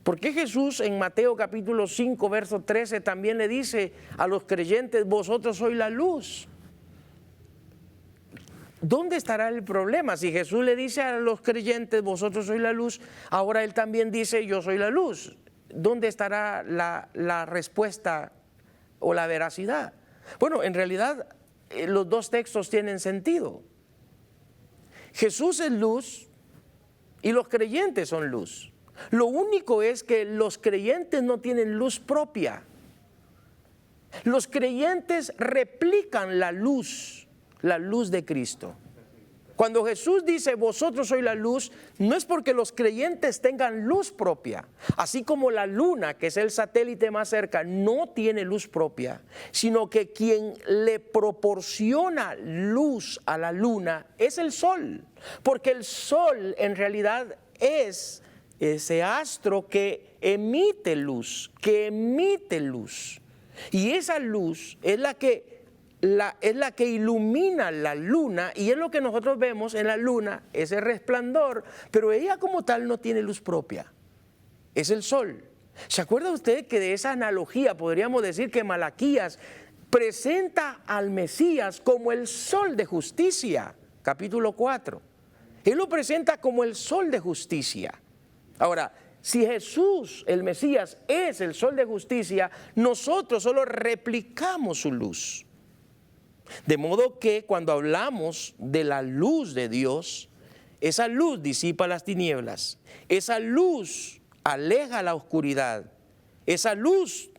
¿Por qué Jesús en Mateo capítulo 5, verso 13 también le dice a los creyentes, vosotros sois la luz? ¿Dónde estará el problema? Si Jesús le dice a los creyentes, vosotros sois la luz, ahora Él también dice, yo soy la luz. ¿Dónde estará la respuesta o la veracidad? Bueno, en realidad los dos textos tienen sentido. Jesús es luz y los creyentes son luz. Lo único es que los creyentes no tienen luz propia. Los creyentes replican la luz de Cristo. Cuando Jesús dice, vosotros sois la luz, no es porque los creyentes tengan luz propia, así como la luna, que es el satélite más cerca, no tiene luz propia, sino que quien le proporciona luz a la luna es el sol, porque el sol en realidad es ese astro que emite luz, y esa luz es la que ilumina la luna, y es lo que nosotros vemos en la luna, ese resplandor, pero ella como tal no tiene luz propia, es el sol. ¿Se acuerda usted que de esa analogía podríamos decir que Malaquías presenta al Mesías como el sol de justicia? Capítulo 4. Él lo presenta como el sol de justicia. Ahora, si Jesús, el Mesías, es el sol de justicia, nosotros solo replicamos su luz. De modo que cuando hablamos de la luz de Dios, esa luz disipa las tinieblas, esa luz aleja la oscuridad, esa luz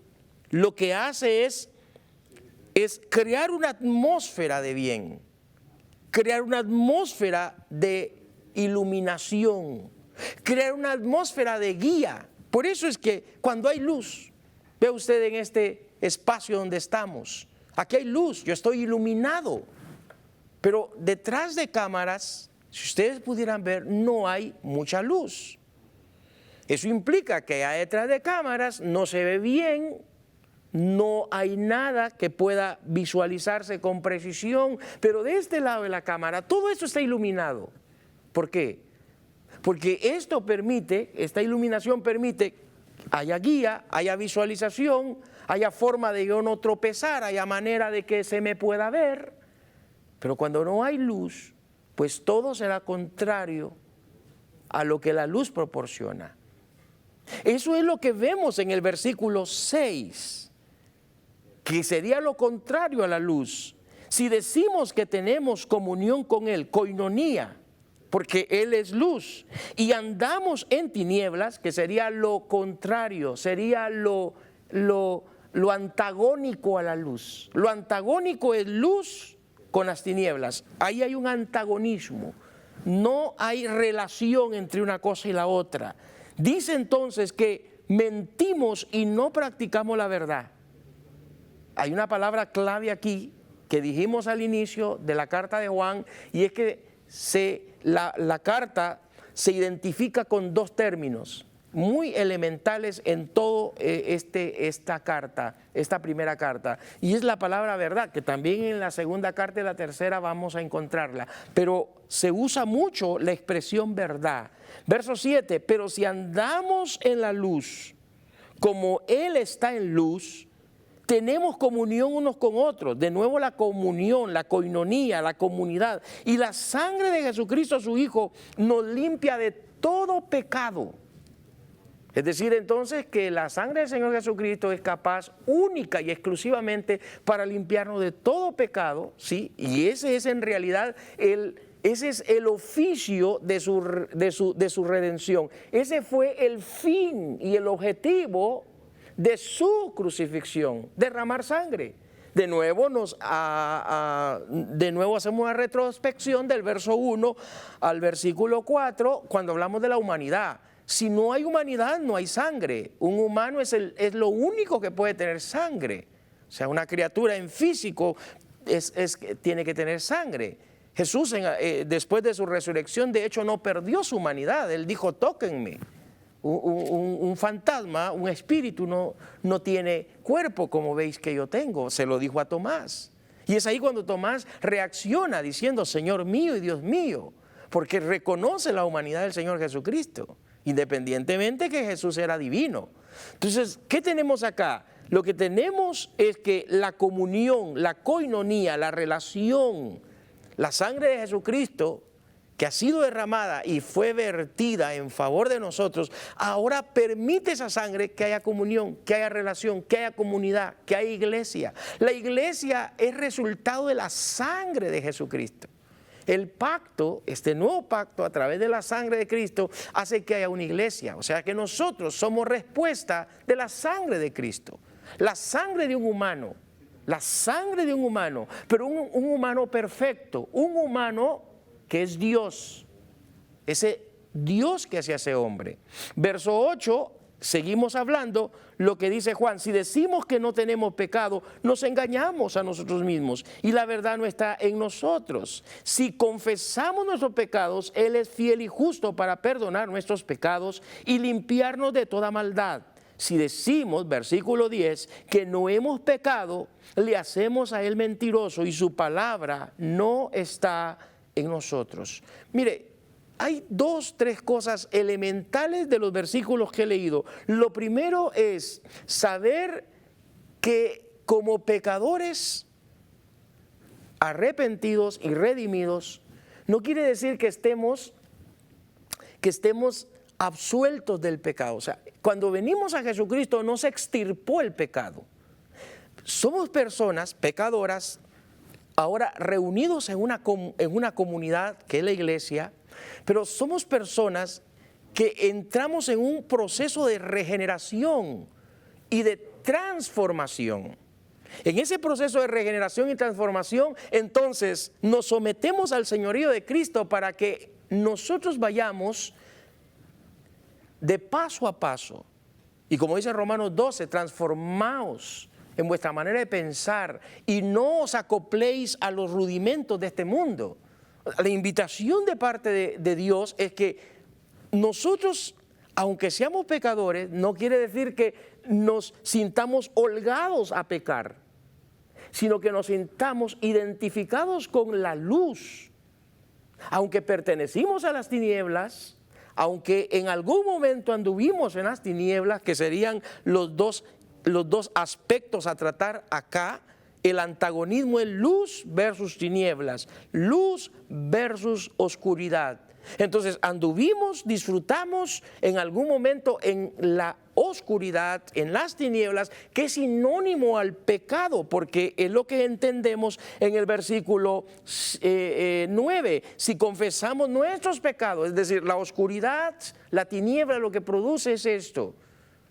lo que hace es crear una atmósfera de bien, crear una atmósfera de iluminación, crear una atmósfera de guía. Por eso es que cuando hay luz, ve usted en este espacio donde estamos, aquí hay luz, yo estoy iluminado, pero detrás de cámaras, si ustedes pudieran ver, no hay mucha luz. Eso implica que detrás de cámaras no se ve bien, no hay nada que pueda visualizarse con precisión, pero de este lado de la cámara todo esto está iluminado. ¿Por qué? Porque esta iluminación permite, haya guía, haya visualización, haya forma de yo no tropezar, haya manera de que se me pueda ver. Pero cuando no hay luz, pues todo será contrario a lo que la luz proporciona. Eso es lo que vemos en el versículo 6, que sería lo contrario a la luz. Si decimos que tenemos comunión con Él, koinonía, porque Él es luz, y andamos en tinieblas, que sería lo contrario, sería lo antagónico a la luz. Lo antagónico es luz con las tinieblas. Ahí hay un antagonismo, no hay relación entre una cosa y la otra. Dice entonces que mentimos y no practicamos la verdad. Hay una palabra clave aquí que dijimos al inicio de la carta de Juan, y es que la carta se identifica con dos términos muy elementales en todo esta primera carta, y es la palabra verdad, que también en la segunda carta y la tercera vamos a encontrarla, pero se usa mucho la expresión verdad. Verso 7, pero si andamos en la luz, como Él está en luz, tenemos comunión unos con otros. De nuevo la comunión, la koinonía, la comunidad. Y la sangre de Jesucristo, su Hijo, nos limpia de todo pecado. Es decir, entonces, que la sangre del Señor Jesucristo es capaz única y exclusivamente para limpiarnos de todo pecado, ¿sí? Y ese es en realidad ese es el oficio de su redención. Ese fue el fin y el objetivo de su crucifixión, derramar sangre. De nuevo hacemos una retrospección del verso 1 al versículo 4 cuando hablamos de la humanidad. Si no hay humanidad, no hay sangre. Un humano es lo único que puede tener sangre. O sea, una criatura en físico tiene que tener sangre. Jesús, después de su resurrección, de hecho, no perdió su humanidad. Él dijo, tóquenme. Un fantasma, un espíritu, no tiene cuerpo como veis que yo tengo. Se lo dijo a Tomás. Y es ahí cuando Tomás reacciona diciendo, Señor mío y Dios mío, porque reconoce la humanidad del Señor Jesucristo, independientemente que Jesús era divino. Entonces, ¿qué tenemos acá? Lo que tenemos es que la comunión, la koinonía, la relación, la sangre de Jesucristo, que ha sido derramada y fue vertida en favor de nosotros, ahora permite esa sangre que haya comunión, que haya relación, que haya comunidad, que haya iglesia. La iglesia es resultado de la sangre de Jesucristo. El pacto, este nuevo pacto a través de la sangre de Cristo hace que haya una iglesia. O sea que nosotros somos respuesta de la sangre de Cristo. La sangre de un humano, pero un humano perfecto, un humano que es Dios, ese Dios que se hace hombre. Verso 8, seguimos hablando lo que dice Juan, si decimos que no tenemos pecado, nos engañamos a nosotros mismos y la verdad no está en nosotros. Si confesamos nuestros pecados, Él es fiel y justo para perdonar nuestros pecados y limpiarnos de toda maldad. Si decimos, versículo 10, que no hemos pecado, le hacemos a Él mentiroso y su palabra no está en nosotros. Mire, hay 3 cosas elementales de los versículos que he leído. Lo primero es saber que como pecadores arrepentidos y redimidos, no quiere decir que estemos absueltos del pecado. O sea, cuando venimos a Jesucristo no se extirpó el pecado. Somos personas pecadoras, ahora reunidos en una comunidad que es la iglesia, pero somos personas que entramos en un proceso de regeneración y de transformación. En ese proceso de regeneración y transformación, entonces nos sometemos al señorío de Cristo para que nosotros vayamos de paso a paso. Y como dice Romanos 12, transformaos en vuestra manera de pensar y no os acopléis a los rudimentos de este mundo. La invitación de parte de Dios es que nosotros, aunque seamos pecadores, no quiere decir que nos sintamos holgados a pecar, sino que nos sintamos identificados con la luz. Aunque pertenecimos a las tinieblas, aunque en algún momento anduvimos en las tinieblas, que serían los dos aspectos a tratar acá, el antagonismo es luz versus tinieblas, luz versus oscuridad. Entonces anduvimos, disfrutamos en algún momento en la oscuridad, en las tinieblas, que es sinónimo al pecado, porque es lo que entendemos en el versículo 9. Si confesamos nuestros pecados, es decir, la oscuridad, la tiniebla, lo que produce es esto.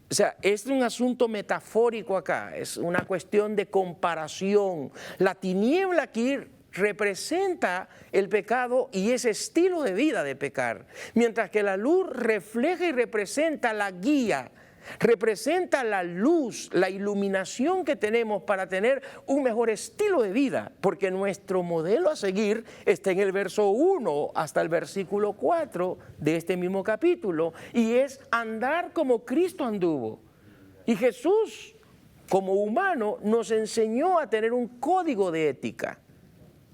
O sea, es un asunto metafórico acá, es una cuestión de comparación. La tiniebla aquí representa el pecado y ese estilo de vida de pecar, mientras que la luz refleja y representa la guía, representa la luz, la iluminación que tenemos para tener un mejor estilo de vida, porque nuestro modelo a seguir está en el verso 1 hasta el versículo 4 de este mismo capítulo, y es andar como Cristo anduvo. Y Jesús, como humano, nos enseñó a tener un código de ética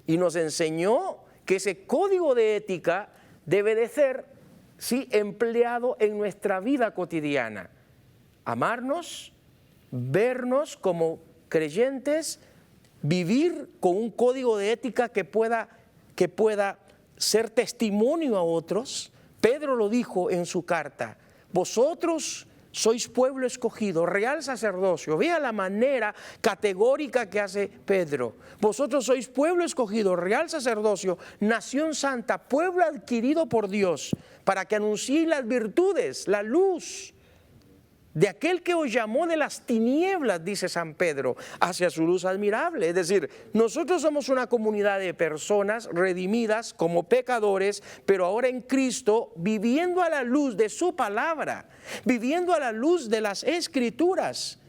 y nos enseñó que ese código de ética debe de ser, sí, empleado en nuestra vida cotidiana. Amarnos, vernos como creyentes, vivir con un código de ética que pueda ser testimonio a otros. Pedro lo dijo en su carta: vosotros sois pueblo escogido, real sacerdocio. Vea la manera categórica que hace Pedro. Vosotros sois pueblo escogido, real sacerdocio, nación santa, pueblo adquirido por Dios, para que anunciéis las virtudes, la luz de aquel que os llamó de las tinieblas, dice San Pedro, hacia su luz admirable. Es decir, nosotros somos una comunidad de personas redimidas como pecadores, pero ahora en Cristo, viviendo a la luz de su palabra, viviendo a la luz de las Escrituras,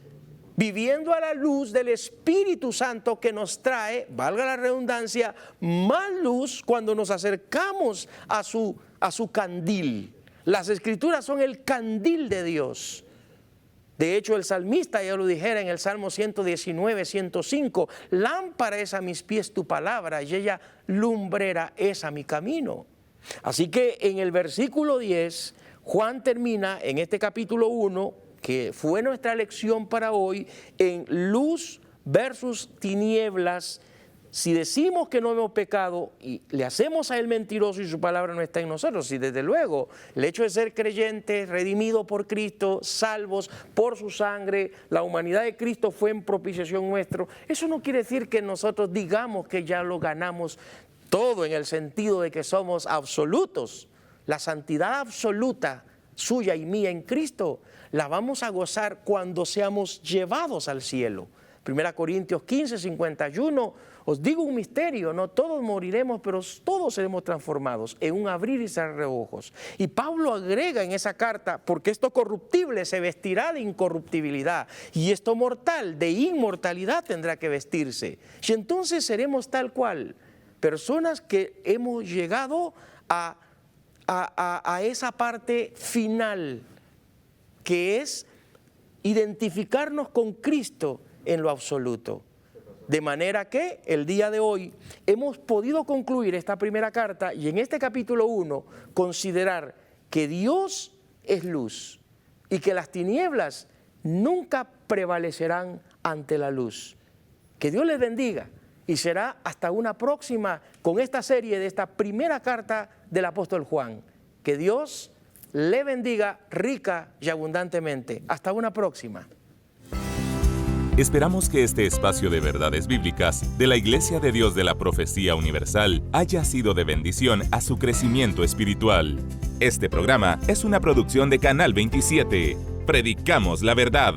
viviendo a la luz del Espíritu Santo, que nos trae, valga la redundancia, más luz cuando nos acercamos a su candil. Las Escrituras son el candil de Dios. De hecho, el salmista ya lo dijera en el Salmo 119, 105, lámpara es a mis pies tu palabra y ella lumbrera es a mi camino. Así que en el versículo 10, Juan termina en este capítulo 1, que fue nuestra lección para hoy, en luz versus tinieblas. Si decimos que no hemos pecado y le hacemos a él mentiroso y su palabra no está en nosotros, y desde luego el hecho de ser creyentes, redimidos por Cristo, salvos por su sangre, la humanidad de Cristo fue en propiciación nuestro, eso no quiere decir que nosotros digamos que ya lo ganamos todo en el sentido de que somos absolutos. La santidad absoluta suya y mía en Cristo la vamos a gozar cuando seamos llevados al cielo. 1 Corintios 15, 51, os digo un misterio, no todos moriremos, pero todos seremos transformados en un abrir y cerrar de ojos. Y Pablo agrega en esa carta, porque esto corruptible se vestirá de incorruptibilidad, y esto mortal de inmortalidad tendrá que vestirse. Y entonces seremos tal cual, personas que hemos llegado a esa parte final, que es identificarnos con Cristo en lo absoluto. De manera que el día de hoy hemos podido concluir esta primera carta y en este capítulo 1 considerar que Dios es luz y que las tinieblas nunca prevalecerán ante la luz. Que Dios les bendiga y será hasta una próxima con esta serie de esta primera carta del apóstol Juan. Que Dios le bendiga rica y abundantemente. Hasta una próxima. Esperamos que este espacio de verdades bíblicas de la Iglesia de Dios de la Profecía Universal haya sido de bendición a su crecimiento espiritual. Este programa es una producción de Canal 27. Predicamos la verdad.